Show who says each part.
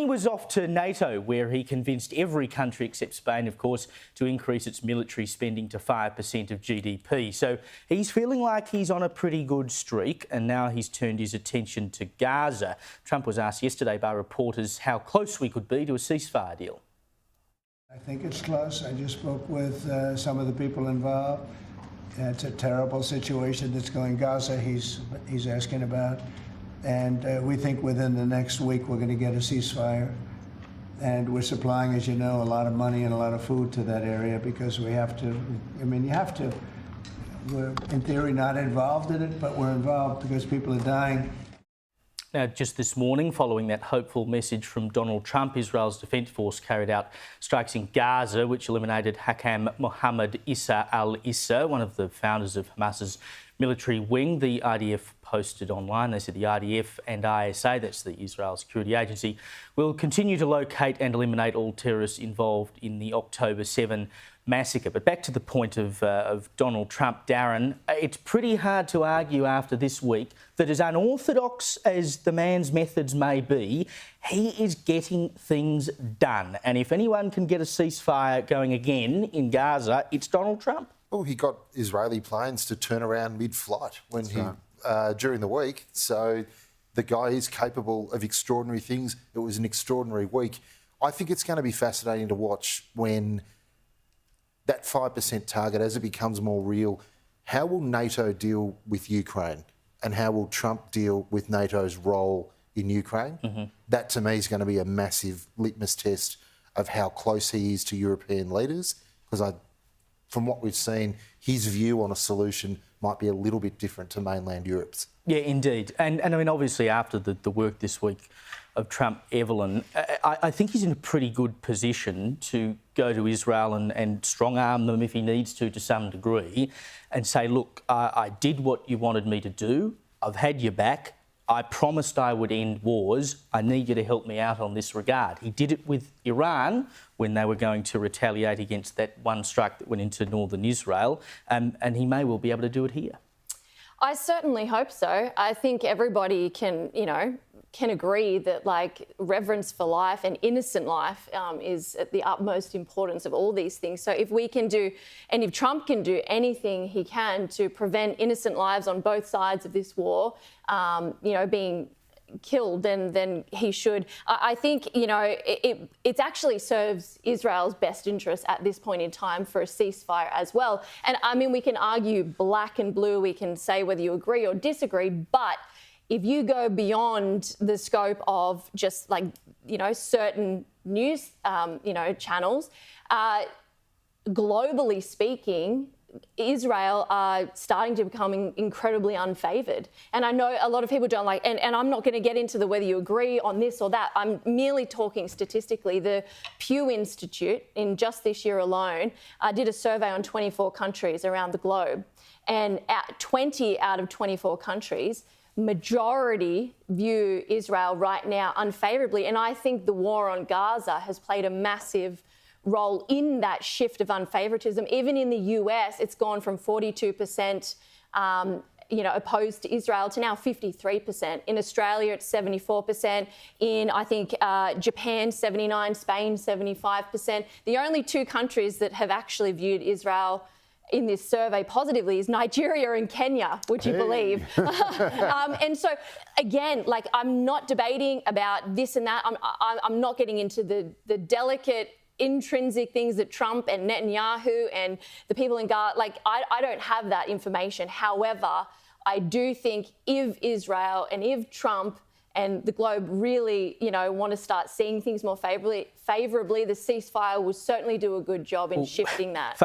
Speaker 1: was off to NATO, where he convinced every country except Spain, of course, to increase its military spending to 5% of GDP. So he's feeling like he's on a pretty good streak, and now he's turned his attention to Gaza. Trump was asked yesterday by reporters how close we could be to a ceasefire deal.
Speaker 2: I think it's close. I just spoke with some of the people involved. It's a terrible situation that's going Gaza, he's asking about. And we think within the next week we're going to get a ceasefire. And we're supplying, as you know, a lot of money and a lot of food to that area because we have to, you have to. We're, in theory, not involved in it, but we're involved because people are dying.
Speaker 1: Now, just this morning, following that hopeful message from Donald Trump, Israel's Defence Force carried out strikes in Gaza, which eliminated Hakam Mohammed Issa al-Issa, one of the founders of Hamas's military wing. The IDF posted online, they said the IDF and ISA, that's the Israel Security Agency, will continue to locate and eliminate all terrorists involved in the October 7 massacre. But back to the point of Donald Trump, Darren, it's pretty hard to argue after this week that as unorthodox as the man's methods may be, he is getting things done. And if anyone can get a ceasefire going again in Gaza, it's Donald Trump.
Speaker 3: Well, he got Israeli planes to turn around mid-flight during the week. So the guy is capable of extraordinary things. It was an extraordinary week. I think it's going to be fascinating to watch when that 5% target, as it becomes more real, how will NATO deal with Ukraine and how will Trump deal with NATO's role in Ukraine? That, to me, is going to be a massive litmus test of how close he is to European leaders, because from what we've seen, his view on a solution might be a little bit different to mainland Europe's. Yeah, indeed. And I mean, obviously, after the work this week of Trump, Evelyn, I think he's in a pretty good position to go to Israel and strong-arm them if he needs to some degree, and say, look, I did what you wanted me to do. I've had your back. I promised I would end wars. I need you to help me out on this regard. He did it with Iran when they were going to retaliate against that one strike that went into northern Israel, and he may well be able to do it here.
Speaker 4: I certainly hope so. I think everybody can agree that, like, reverence for life and innocent life is at the utmost importance of all these things. So if we can do, and if Trump can do anything he can to prevent innocent lives on both sides of this war, being killed, then he should. I think, it actually serves Israel's best interest at this point in time for a ceasefire as well. And I mean, we can argue black and blue, we can say whether you agree or disagree, but if you go beyond the scope of just certain news, channels, globally speaking, Israel are starting to become incredibly unfavoured. And I know a lot of people don't like, and I'm not going to get into whether you agree on this or that. I'm merely talking statistically. The Pew Institute, in just this year alone, did a survey on 24 countries around the globe. And 20 out of 24 countries, majority view Israel right now unfavourably. And I think the war on Gaza has played a massive role in that shift of unfavouritism. Even in the US, it's gone from 42% opposed to Israel to now 53%. In Australia, it's 74%. In, I think, Japan, 79%, Spain, 75%. The only two countries that have actually viewed Israel in this survey positively is Nigeria and Kenya, would you believe? And so, again, I'm not debating about this and that. I'm not getting into the delicate intrinsic things that Trump and Netanyahu and the people in Gaza, I don't have that information. However, I do think if Israel and if Trump and the globe really, want to start seeing things more favourably, the ceasefire will certainly do a good job in shifting that.